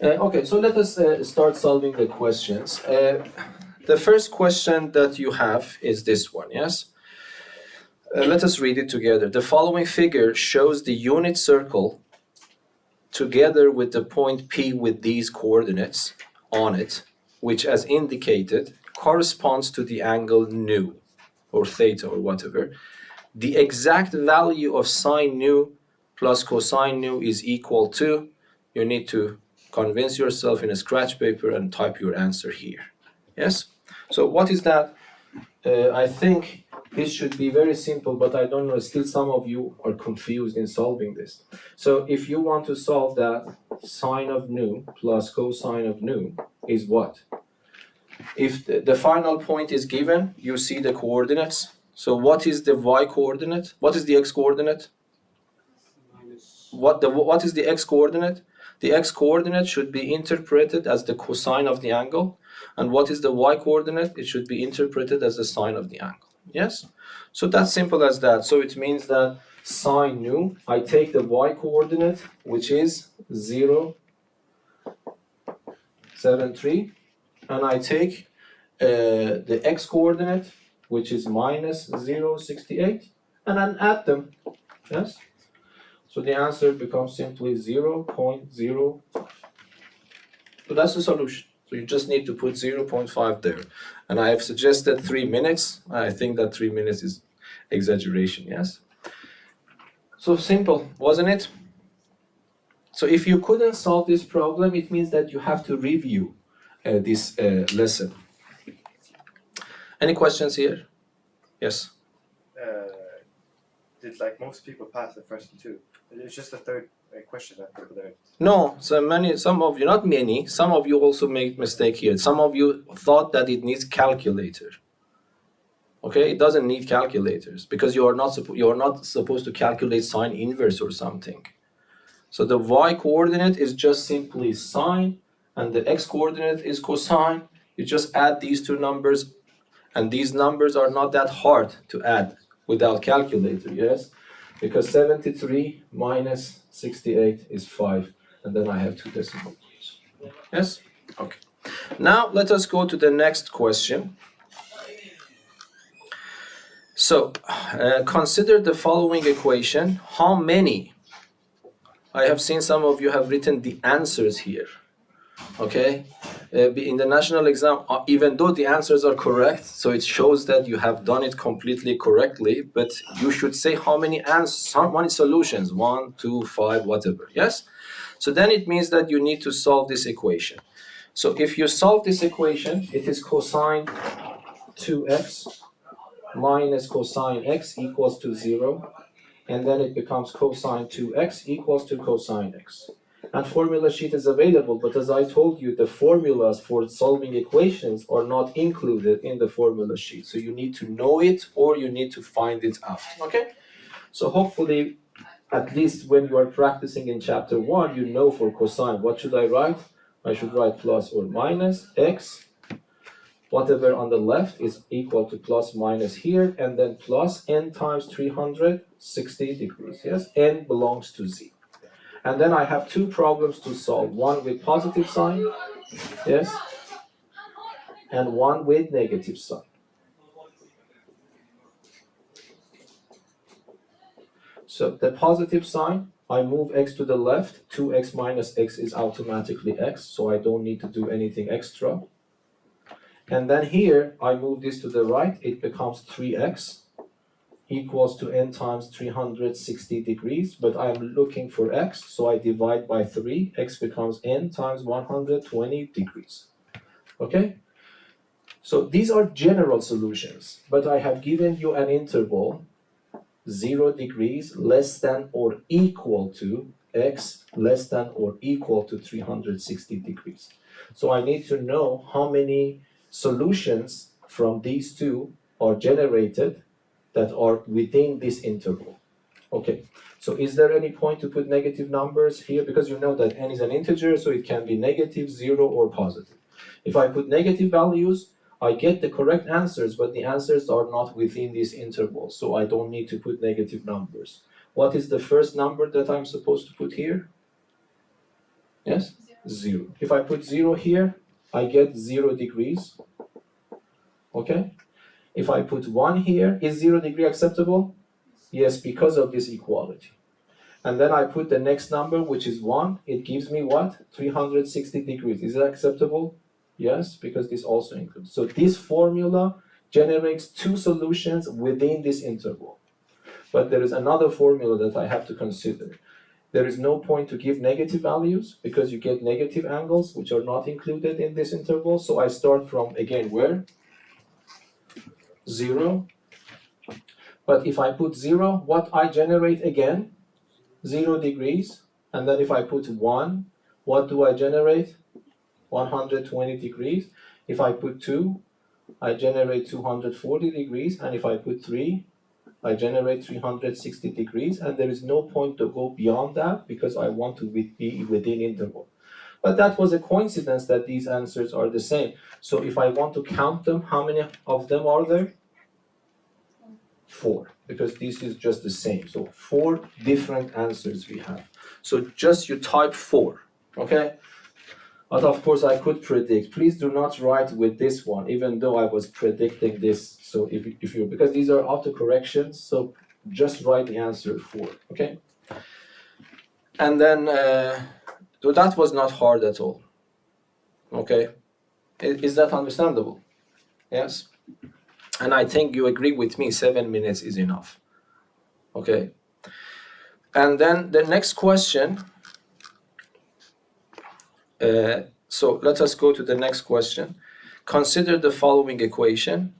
Okay, so let us start solving the questions. The first question that you have is this one, yes? Let us read it together. The following figure shows the unit circle together with the point P with these coordinates on it, which as indicated corresponds to the angle nu, or theta, or whatever. The exact value of sine nu plus cosine nu is equal to, you need to convince yourself in a scratch paper and type your answer here. Yes? So what is that? I think this should be very simple, but I don't know, still some of you are confused in solving this. So if you want to solve that, sine of nu plus cosine of nu is what? If the final point is given, you see the coordinates. So what is the y coordinate? What is the x coordinate? What is the x coordinate? The x coordinate should be interpreted as the cosine of the angle. And what is the y coordinate? It should be interpreted as the sine of the angle. Yes? So that's simple as that. So it means that sine nu, I take the y coordinate, which is 0, 7, 3, and I take the x coordinate, which is minus 0, 68, and then add them. Yes? So the answer becomes simply 0.05. So that's the solution. So you just need to put 0.5 there. And I have suggested 3 minutes. I think that 3 minutes is exaggeration, yes? So simple, wasn't it? So if you couldn't solve this problem, it means that you have to review this lesson. Any questions here? Yes? Did like most people pass the first two? It's just the third question that people there. No, some of you, not many, some of you also made mistake here. Some of you thought that it needs calculator. Okay, it doesn't need calculators because you are not supposed to calculate sine inverse or something. So the y coordinate is just simply sine, and the x coordinate is cosine. You just add these two numbers, and these numbers are not that hard to add without calculator, yes? Because 73 minus 68 is 5, and then I have two decimal points. Yes? Okay. Now let us go to the next question. So, consider the following equation. How many? I have seen some of you have written the answers here. Okay? In the national exam, even though the answers are correct, so it shows that you have done it completely correctly, but you should say how many solutions, 1, 2, 5, whatever, yes? So then it means that you need to solve this equation. So if you solve this equation, it is cosine 2x minus cosine x equals to 0, and then it becomes cosine 2x equals to cosine x. And formula sheet is available, but as I told you, the formulas for solving equations are not included in the formula sheet. So you need to know it or you need to find it out, okay? So hopefully, at least when you are practicing in chapter 1, you know for cosine, what should I write? I should write plus or minus x. Whatever on the left is equal to plus minus here, and then plus n times 360 degrees, yes? N belongs to z. And then I have two problems to solve, one with positive sign, yes, and one with negative sign. So the positive sign, I move x to the left, 2x minus x is automatically x, so I don't need to do anything extra. And then here, I move this to the right, it becomes 3x equals to n times 360 degrees, but I'm looking for x, so I divide by 3, x becomes n times 120 degrees. Okay? So these are general solutions, but I have given you an interval, 0 degrees less than or equal to x less than or equal to 360 degrees. So I need to know how many solutions from these two are generated that are within this interval. Okay, so is there any point to put negative numbers here? Because you know that n is an integer, so it can be negative, 0, or positive. If I put negative values, I get the correct answers, but the answers are not within this interval, so I don't need to put negative numbers. What is the first number that I'm supposed to put here? Yes? 0. If I put 0 here, I get 0 degrees. Okay? If I put 1 here, is 0 degree acceptable? Yes, because of this equality. And then I put the next number, which is 1. It gives me what? 360 degrees. Is it acceptable? Yes, because this also includes. So this formula generates 2 solutions within this interval. But there is another formula that I have to consider. There is no point to give negative values because you get negative angles which are not included in this interval. So I start from, again, where? 0. But if I put 0, what I generate again? 0 degrees. And then if I put 1, what do I generate? 120 degrees. If I put 2, I generate 240 degrees. And if I put 3, I generate 360 degrees. And there is no point to go beyond that because I want to be within interval. But that was a coincidence that these answers are the same. So if I want to count them, how many of them are there? 4, because this is just the same. So 4 different answers we have. So just you type 4, okay? But of course I could predict. Please do not write with this one, even though I was predicting this. So if you, because these are autocorrections, so just write the answer 4, okay? And then, so that was not hard at all, okay? Is that understandable? Yes? And I think you agree with me, 7 minutes is enough. Okay. And then the next question. So let us go to the next question. Consider the following equation.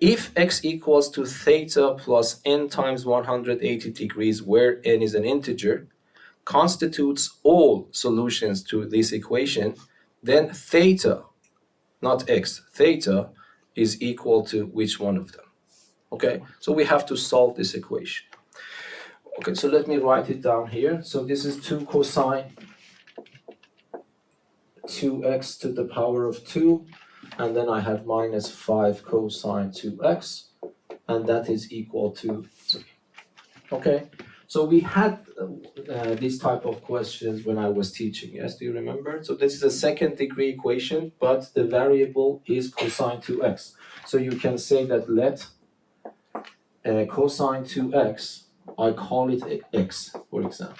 If x equals to theta plus n times 180 degrees, where n is an integer, constitutes all solutions to this equation, then theta, not x, theta is equal to which one of them? Okay, so we have to solve this equation. Okay, so let me write it down here. So this is 2 cosine 2x to the power of 2, and then I have minus 5 cosine 2x, and that is equal to 3. Okay, so we had these type of questions when I was teaching, yes, do you remember? So this is a second degree equation, but the variable is cosine 2x. So you can say that let cosine 2x, I call it x, for example.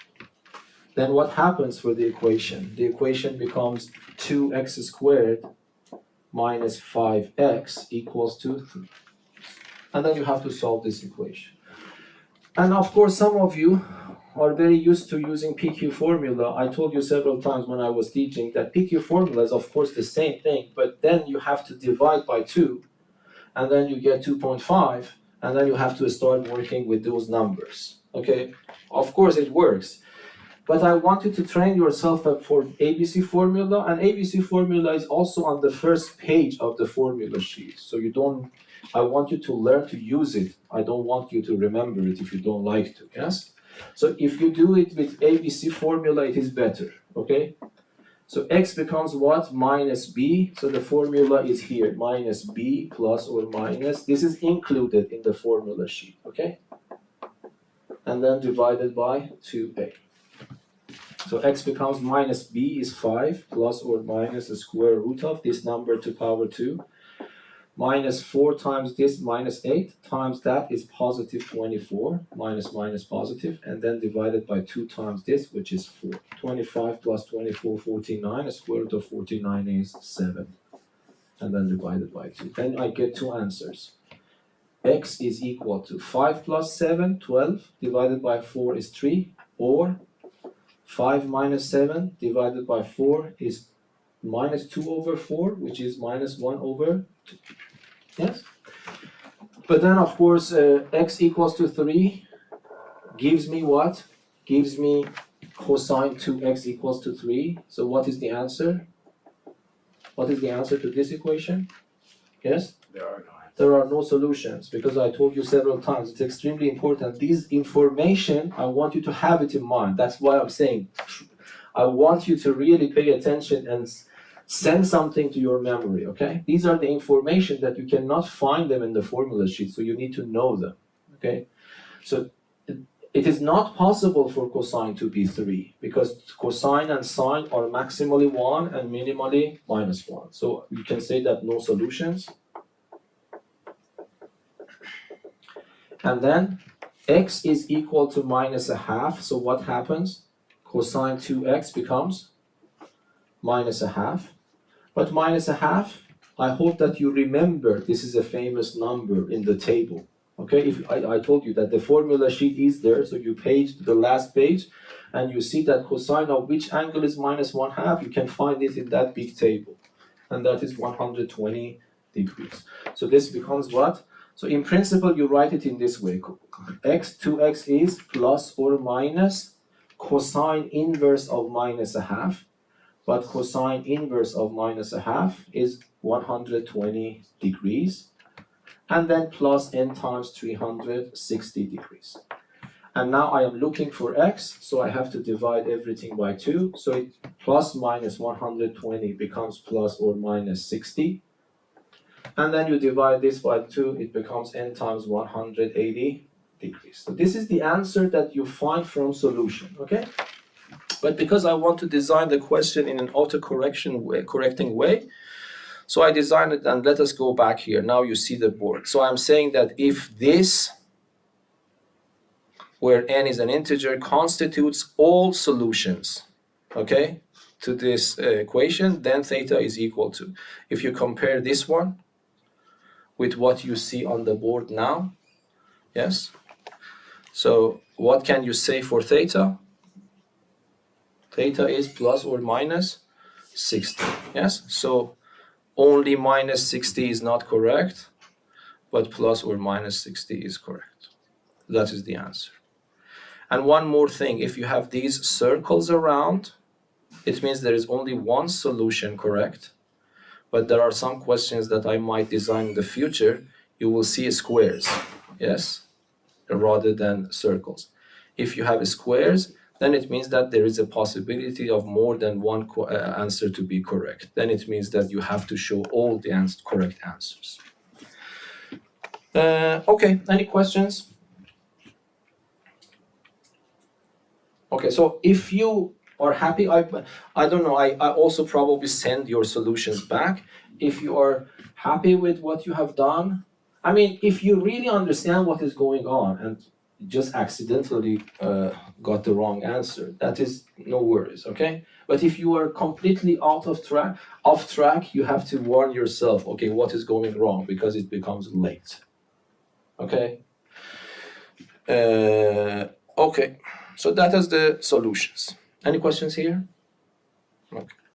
Then what happens for the equation? The equation becomes 2x squared minus 5x equals to 3. And then you have to solve this equation. And of course, some of you are very used to using PQ formula. I told you several times when I was teaching that PQ formula is of course the same thing, but then you have to divide by 2, and then you get 2.5, and then you have to start working with those numbers. Okay, of course it works. But I want you to train yourself up for ABC formula, and ABC formula is also on the first page of the formula sheet. So I want you to learn to use it. I don't want you to remember it if you don't like to, yes? So if you do it with ABC formula, it is better, okay? So x becomes what? Minus b. So the formula is here, minus b plus or minus. This is included in the formula sheet, okay? And then divided by 2a. So x becomes minus b is 5 plus or minus the square root of this number to power 2. Minus 4 times this minus 8 times that is positive 24. Minus minus positive. And then divided by 2 times this, which is 4. 25 plus 24, 49. The square root of 49 is 7. And then divided by 2. Then I get 2 answers. X is equal to 5 plus 7, 12. Divided by 4 is 3. Or 5 minus 7 divided by 4 is minus 2 over 4, which is minus 1 over 2. Yes? But then, of course, x equals to 3 gives me what? Gives me cosine 2x equals to 3. So what is the answer? What is the answer to this equation? Yes? There are no solutions, because I told you several times, it's extremely important. This information, I want you to have it in mind. That's why I'm saying, I want you to really pay attention and send something to your memory, okay? These are the information that you cannot find them in the formula sheet, so you need to know them, okay? So It is not possible for cosine to be 3 because cosine and sine are maximally 1 and minimally -1. So you can say that no solutions. And then x is equal to -1/2. So what happens? Cosine 2x becomes -1/2. But -1/2, I hope that you remember this is a famous number in the table. Okay, if I told you that the formula sheet is there, so you page the last page and you see that cosine of which angle is -1/2, you can find it in that big table. And that is 120 degrees. So this becomes what? So in principle, you write it in this way. X2x is plus or minus cosine inverse of -1/2. But cosine inverse of -1/2 is 120 degrees, and then plus n times 360 degrees. And now I am looking for x, so I have to divide everything by 2. So it plus minus 120 becomes plus or minus 60. And then you divide this by 2, it becomes n times 180 degrees. So this is the answer that you find from solution, okay? But because I want to design the question in an correcting way, so I designed it, and let us go back here. Now you see the board. So I'm saying that if this, where n is an integer, constitutes all solutions, okay, to this equation, then theta is equal to, if you compare this one with what you see on the board now, yes? So what can you say for theta? Theta is plus or minus 60, yes? So only minus 60 is not correct, but plus or minus 60 is correct. That is the answer. And one more thing, if you have these circles around, it means there is only one solution correct, but there are some questions that I might design in the future, you will see squares, yes, rather than circles. If you have squares, then it means that there is a possibility of more than one answer to be correct. Then it means that you have to show all the correct answers. Okay, any questions? Okay, so if you are happy, I don't know, I also probably send your solutions back. If you are happy with what you have done, I mean, if you really understand what is going on and just accidentally got the wrong answer, that is no worries, okay? But if you are completely off track, you have to warn yourself, okay, what is going wrong, because it becomes late, okay? Okay, so that is the solutions. Any questions here? Okay.